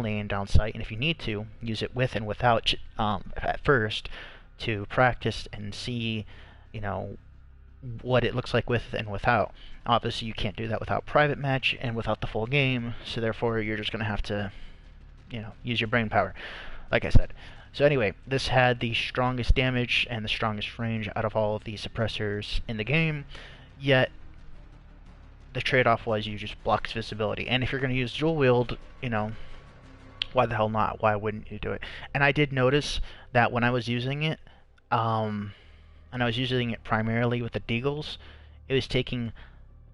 aim down sight, and if you need to, use it with and without at first to practice and see, you know, what it looks like with and without. Obviously, you can't do that without private match and without the full game, so therefore you're just going to have to, use your brain power, like I said. So anyway, this had the strongest damage and the strongest range out of all of the suppressors in the game, yet the trade-off was you just blocked visibility. And if you're going to use dual wield, why the hell not? Why wouldn't you do it? And I did notice that when I was using it, and I was using it primarily with the deagles, it was taking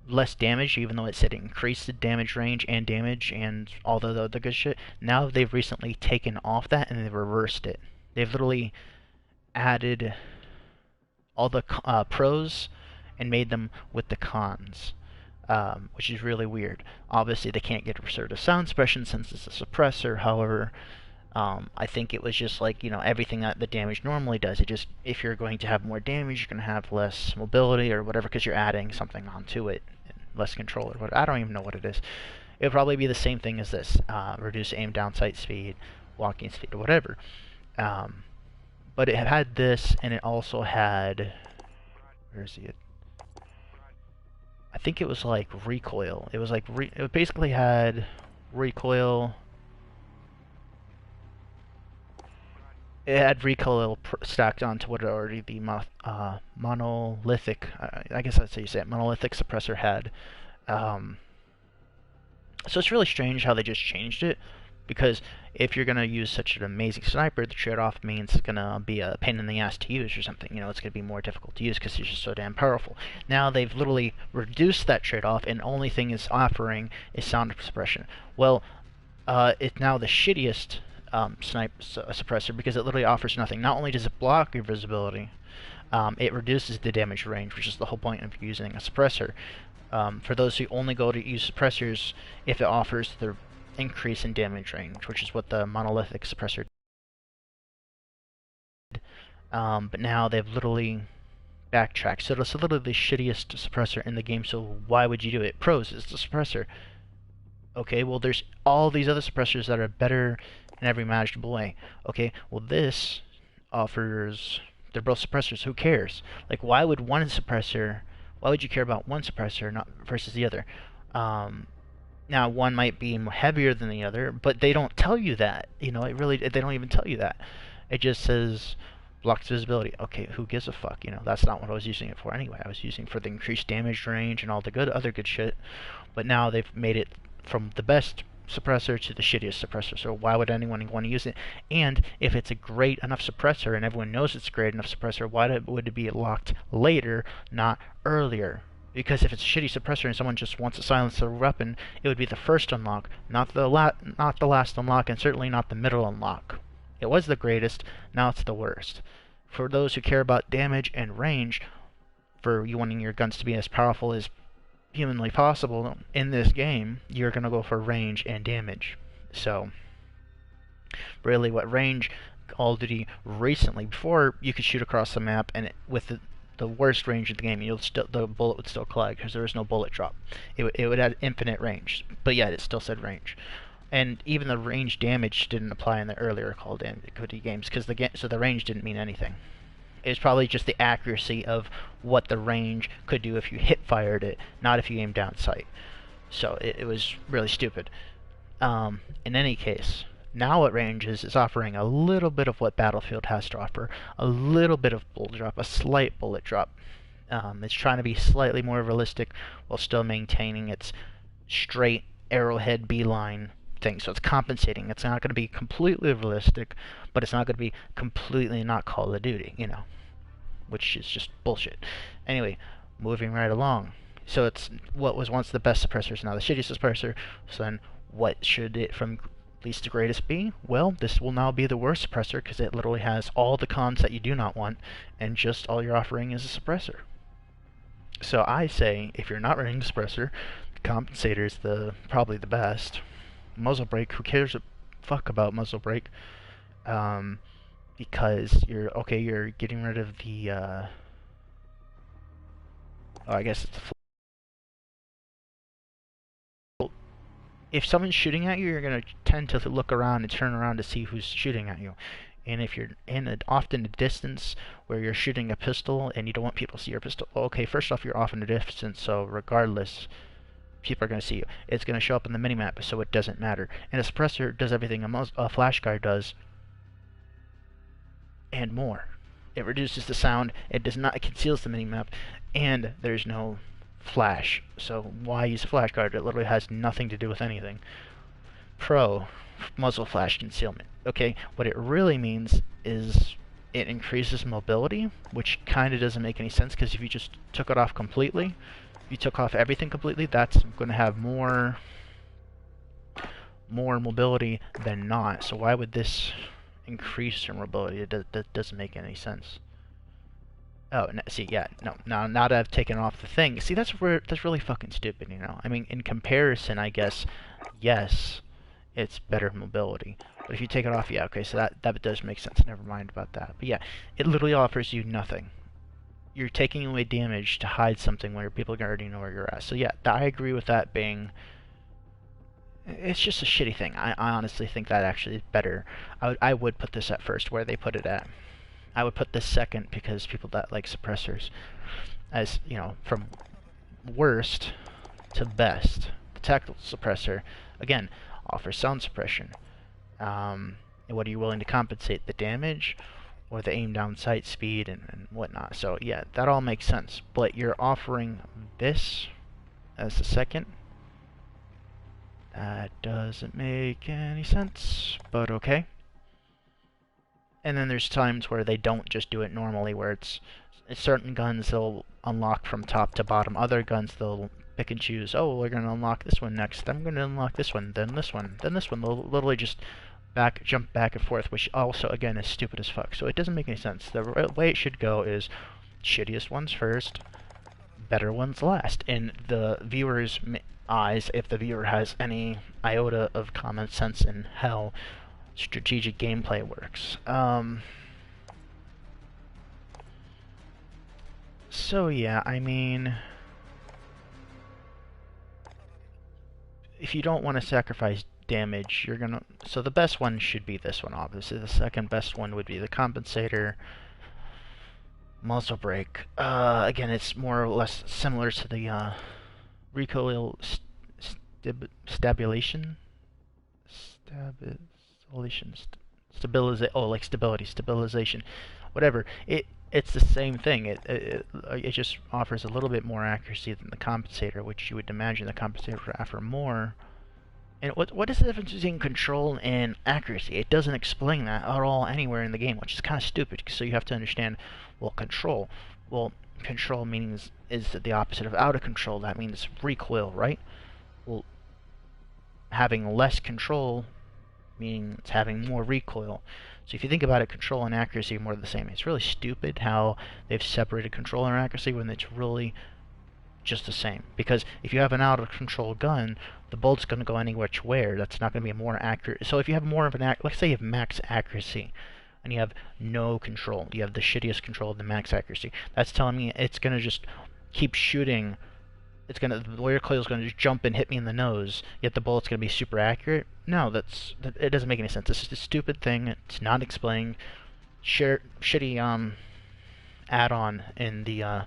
less damage, even though it said it increased the damage range and all the other good shit. Now they've recently taken off that and they've reversed it. They've literally added all the pros and made them with the cons, which is really weird. Obviously, they can't get assertive sound suppression since it's a suppressor. However, I think it was just like, everything that the damage normally does. It just, if you're going to have more damage, you're going to have less mobility or whatever because you're adding something onto it, less control or whatever. I don't even know what it is. It would probably be the same thing as this, reduce aim down sight speed, walking speed, or whatever. But it had this, and it also had, where is it? I think it was like recoil. It was like, it basically had recoil. It had recoil stacked onto what already the monolithic, I guess that's how you say it, monolithic suppressor had. So it's really strange how they just changed it, because if you're going to use such an amazing sniper, the trade-off means it's going to be a pain in the ass to use or something. It's going to be more difficult to use because it's just so damn powerful. Now they've literally reduced that trade-off, and the only thing it's offering is sound suppression. Well, it's now the shittiest suppressor because it literally offers nothing. Not only does it block your visibility, it reduces the damage range, which is the whole point of using a suppressor. For those who only go to use suppressors, if it offers the increase in damage range, which is what the monolithic suppressor did. But now they've literally backtracked. So it's literally the shittiest suppressor in the game, so why would you do it? Pros is the suppressor. Okay, well there's all these other suppressors that are better in every imaginable way. Okay, well this offers, they're both suppressors, who cares? Like, why would you care about one suppressor not versus the other? Now one might be heavier than the other, but they don't tell you that. They don't even tell you that. It just says blocks visibility. Okay, who gives a fuck? That's not what I was using it for anyway. I was using it for the increased damage range and all the other good shit. But now they've made it from the best suppressor to the shittiest suppressor, so why would anyone want to use it? And if it's a great enough suppressor and everyone knows it's a great enough suppressor, why would it be locked later, not earlier? Because if it's a shitty suppressor and someone just wants to silence their weapon, it would be the first unlock, not the last unlock, and certainly not the middle unlock. It was the greatest, now it's the worst. For those who care about damage and range, for you wanting your guns to be as powerful as humanly possible in this game, you're going to go for range and damage. So, really what range, Call of Duty recently, before you could shoot across the map, and with the worst range in the game, the bullet would still collide because there was no bullet drop. It would have infinite range, but yet it still said range. And even the range damage didn't apply in the earlier Call of Duty games because the range didn't mean anything. It was probably just the accuracy of what the range could do if you hip fired it, not if you aimed down sight. So it was really stupid. In any case, now what range is offering a little bit of what Battlefield has to offer, a little bit of bullet drop, a slight bullet drop. It's trying to be slightly more realistic while still maintaining its straight arrowhead beeline thing. So it's compensating. It's not going to be completely realistic, but it's not going to be completely not Call of Duty, which is just bullshit. Anyway, moving right along. So it's what was once the best suppressor is now the shittiest suppressor. So then what should it from least to greatest be? Well, this will now be the worst suppressor because it literally has all the cons that you do not want, and just all you're offering is a suppressor. So I say, if you're not running a suppressor, the compensator is probably the best. Muzzle brake, who cares a fuck about muzzle brake? Because you're getting rid of the I guess it's the if someone's shooting at you, you're going to tend to look around and turn around to see who's shooting at you. And if you're in often a distance where you're shooting a pistol and you don't want people to see your pistol, okay, first off, you're off in a distance, so regardless, people are going to see you. It's going to show up in the minimap, so it doesn't matter. And a suppressor does everything a flash guard does, and more. It reduces the sound, it does not, it conceals the minimap, and there's no flash. So why use a flash guard? It literally has nothing to do with anything. Pro, muzzle flash concealment. Okay, what it really means is it increases mobility, which kind of doesn't make any sense, because if you just took it off completely, if you took off everything completely, that's going to have more mobility than not. So why would this increase your mobility? That doesn't make any sense. Oh, no, see, yeah, no, now that I've taken off the thing, see, that's really fucking stupid, you know? I mean, in comparison, I guess, yes, it's better mobility. But if you take it off, yeah, okay, so that does make sense. Never mind about that. But yeah, it literally offers you nothing. You're taking away damage to hide something where people already know where you're at. So yeah, I agree with that being... It's just a shitty thing. I honestly think that actually is better. I would put this at first, where they put it at. I would put this second, because people that like suppressors, as, you know, from worst to best. The tactical suppressor, again, offers sound suppression. What are you willing to compensate? The damage or the aim down sight speed and whatnot. So yeah, that all makes sense. But you're offering this as the second. That doesn't make any sense, but okay. And then there's times where they don't just do it normally, where it's certain guns they'll unlock from top to bottom. Other guns they'll pick and choose. Oh, we're going to unlock this one next. I'm going to unlock this one, then this one, then this one. They'll literally just jump back and forth, which also, again, is stupid as fuck. So it doesn't make any sense. The way it should go is shittiest ones first, better ones last. In the viewer's eyes, if the viewer has any iota of common sense in hell, strategic gameplay works. So yeah, I mean, if you don't want to sacrifice damage, you're gonna... So the best one should be this one, obviously. The second best one would be the compensator. Muzzle brake. Again, it's more or less similar to the recoil stabilization. Stabilization, whatever. It's the same thing. It just offers a little bit more accuracy than the compensator, which you would imagine the compensator would offer more. And what is the difference between control and accuracy? It doesn't explain that at all anywhere in the game, which is kind of stupid. So you have to understand, well, control. Well, control means is the opposite of out of control. That means recoil, right? Well, having less control means having more recoil. So if you think about it, control and accuracy are more the same. It's really stupid how they've separated control and accuracy when it's really just the same. Because if you have an out-of-control gun, the bolt's going to go any which way. That's not going to be more accurate. So if you have more of an let's say you have max accuracy, and you have no control. You have the shittiest control of the max accuracy. That's telling me it's going to just keep shooting. The recoil is going to just jump and hit me in the nose, yet the bullet's going to be super accurate. No, it doesn't make any sense. This is a stupid thing. It's not explained. Shitty add-on in the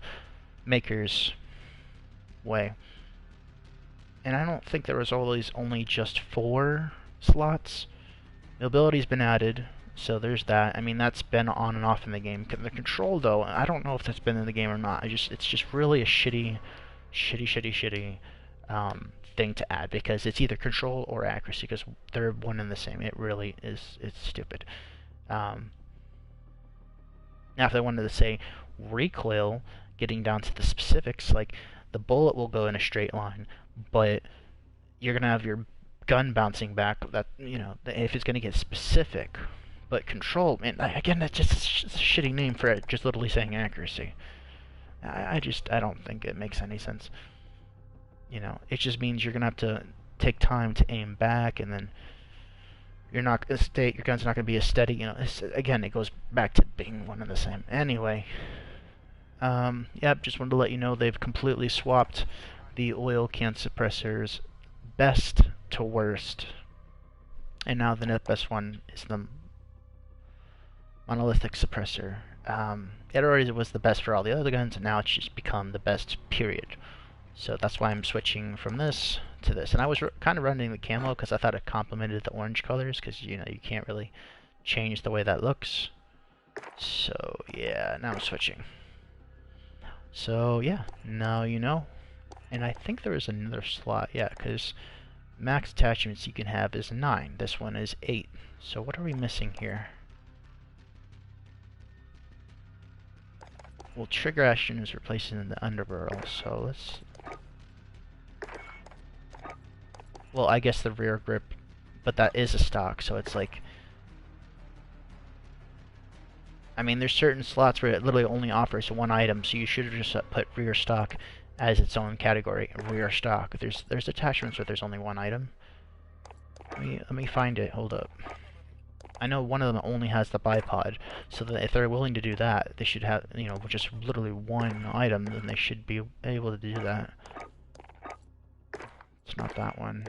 maker's way. And I don't think there was always only just 4 slots. Mobility's been added, so there's that. I mean, that's been on and off in the game. The control, though, I don't know if that's been in the game or not. It's just really a shitty thing to add, because it's either control or accuracy, because they're one and the same. It really is. It's stupid. Now, if they wanted to say recoil, getting down to the specifics, like the bullet will go in a straight line, but you're gonna have your gun bouncing back. That, you know, if it's gonna get specific. But control, man, again, that's just a shitty name for it. Just literally saying accuracy. I don't think it makes any sense. You know, it just means you're gonna have to take time to aim back, and then you're not gonna your gun's not gonna be as steady. You know, again, it goes back to being one and the same. Anyway, yep, just wanted to let you know they've completely swapped the oil can suppressor's best to worst. And now the best one is the monolithic suppressor. It already was the best for all the other guns, and now it's just become the best, period. So that's why I'm switching from this to this. And I was kind of running the camo because I thought it complemented the orange colors, because you can't really change the way that looks. So yeah, now I'm switching. So yeah, now you know. And I think there is another slot, yeah, because max attachments you can have is 9. This one is 8. So what are we missing here? Well, trigger action is replacing the underbarrel, so let's... Well, I guess the rear grip, but that is a stock, so it's like... I mean, there's certain slots where it literally only offers one item, so you should have just put rear stock as its own category, rear stock. There's attachments where there's only one item. Let me find it, hold up. I know one of them only has the bipod, so that if they're willing to do that, they should have, just literally one item, then they should be able to do that. It's not that one.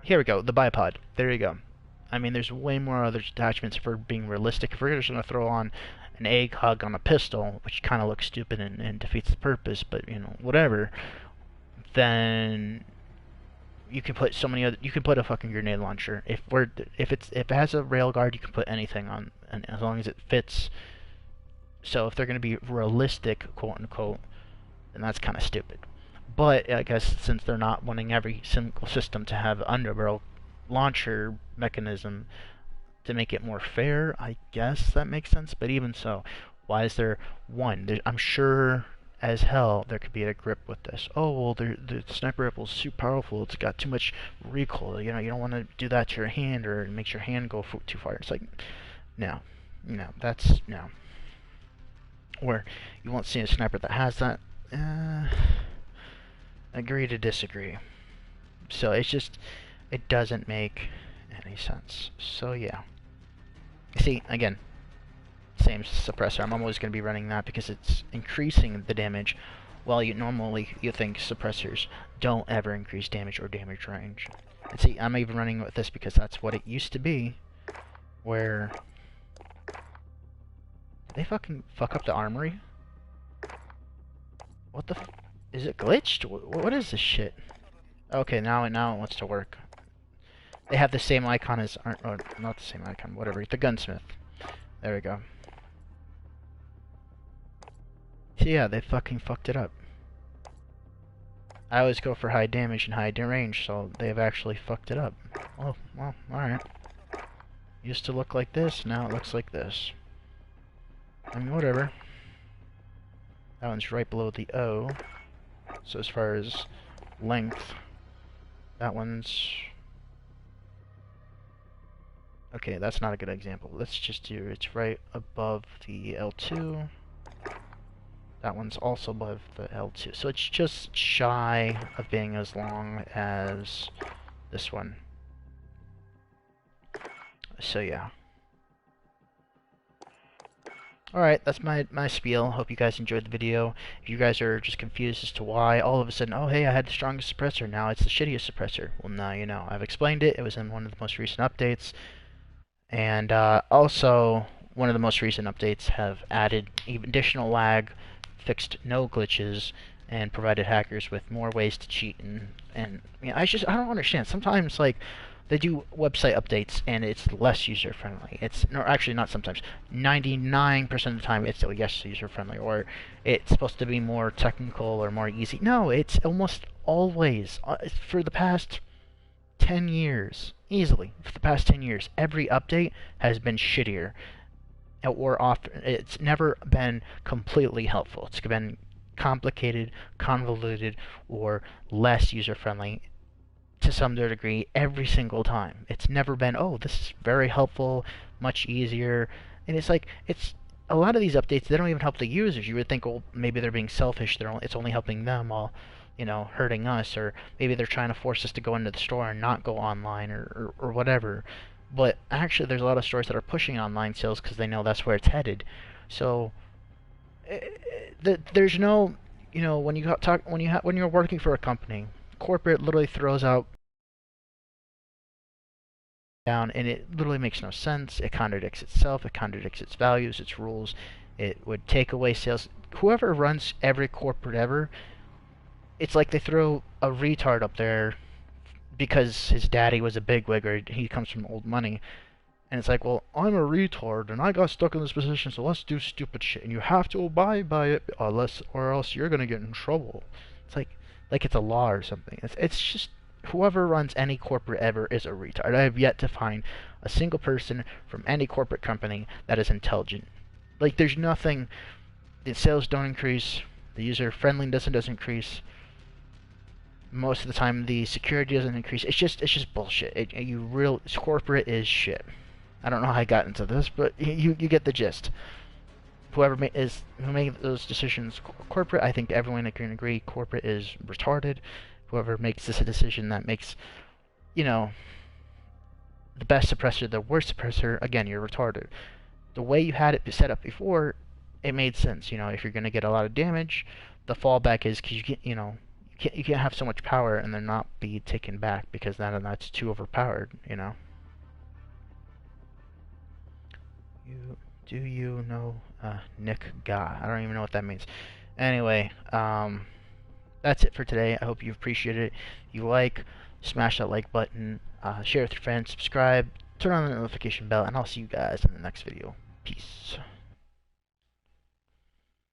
Here we go, the bipod. There you go. I mean, there's way more other attachments for being realistic. If we're just going to throw on an egg hug on a pistol, which kind of looks stupid and defeats the purpose, but whatever, then you can put so many other. You can put a fucking grenade launcher. If it has a rail guard, you can put anything on, and as long as it fits. So if they're going to be realistic, quote unquote, then that's kind of stupid. But I guess since they're not wanting every single system to have underbarrel launcher mechanism to make it more fair, I guess that makes sense. But even so, why is there one? I'm sure as hell there could be a grip with this. Oh, well, the sniper rifle is too powerful. It's got too much recoil. You don't want to do that to your hand, or it makes your hand go too far. It's like, no, that's no. Or you won't see a sniper that has that. Agree to disagree. So it's just, it doesn't make any sense. So yeah. See, again, same suppressor. I'm always going to be running that because it's increasing the damage, while you think suppressors don't ever increase damage or damage range. And see, I'm even running with this because that's what it used to be, where... Did they fucking fuck up the armory? What the is it glitched? What is this shit? Okay, now it wants to work. They have the same icon as... or not the same icon, whatever. The gunsmith. There we go. So yeah, they fucking fucked it up. I always go for high damage and high range, so they've actually fucked it up. Oh, well, alright. Used to look like this, now it looks like this. I mean, whatever. That one's right below the O. So as far as length, that one's... Okay, that's not a good example. Let's just do, it's right above the L2. That one's also above the L2. So it's just shy of being as long as this one. So yeah. Alright, that's my spiel. Hope you guys enjoyed the video. If you guys are just confused as to why all of a sudden, oh hey, I had the strongest suppressor, now it's the shittiest suppressor. Well, now you know. I've explained it. It was in one of the most recent updates. And also, one of the most recent updates have added additional lag, fixed no glitches, and provided hackers with more ways to cheat. And I don't understand. Sometimes, like, they do website updates and it's less user-friendly. Actually not sometimes. 99% of the time it's less user-friendly, or it's supposed to be more technical or more easy. No, it's almost always, for the past 10 years, easily, for the past 10 years, every update has been shittier. Or often, it's never been completely helpful. It's been complicated, convoluted, or less user-friendly to some degree every single time. It's never been, oh, this is very helpful, much easier. And it's like, it's a lot of these updates, they don't even help the users. You would think, well, maybe they're being selfish, it's only helping them while, hurting us, or maybe they're trying to force us to go into the store and not go online, or whatever. But actually, there's a lot of stores that are pushing online sales because they know that's where it's headed. So there's no, when you talk when you're working for a company, corporate literally throws out down, and it literally makes no sense. It contradicts itself. It contradicts its values, its rules. It would take away sales. Whoever runs every corporate ever, it's like they throw a retard up there because his daddy was a bigwig or he comes from old money. And it's like, well, I'm a retard and I got stuck in this position, so let's do stupid shit, and you have to abide by it, unless or else you're gonna get in trouble. It's like it's a law or something. It's just whoever runs any corporate ever is a retard. I have yet to find a single person from any corporate company that is intelligent. Like, there's nothing. The sales don't increase. The user friendliness doesn't increase. Most of the time, the security doesn't increase. It's just bullshit. Corporate is shit. I don't know how I got into this, but you get the gist. Who made those decisions corporate, I think everyone can agree corporate is retarded. Whoever makes this a decision that makes, the best suppressor the worst suppressor, again, you're retarded. The way you had it set up before, it made sense. If you're going to get a lot of damage, the fallback is because you can't have so much power and then not be taken back, because then that's too overpowered. Do you know Nick Ga? I don't even know what that means. Anyway, that's it for today. I hope you appreciate it. You smash that like button, share with your friends, subscribe, turn on the notification bell, and I'll see you guys in the next video. Peace.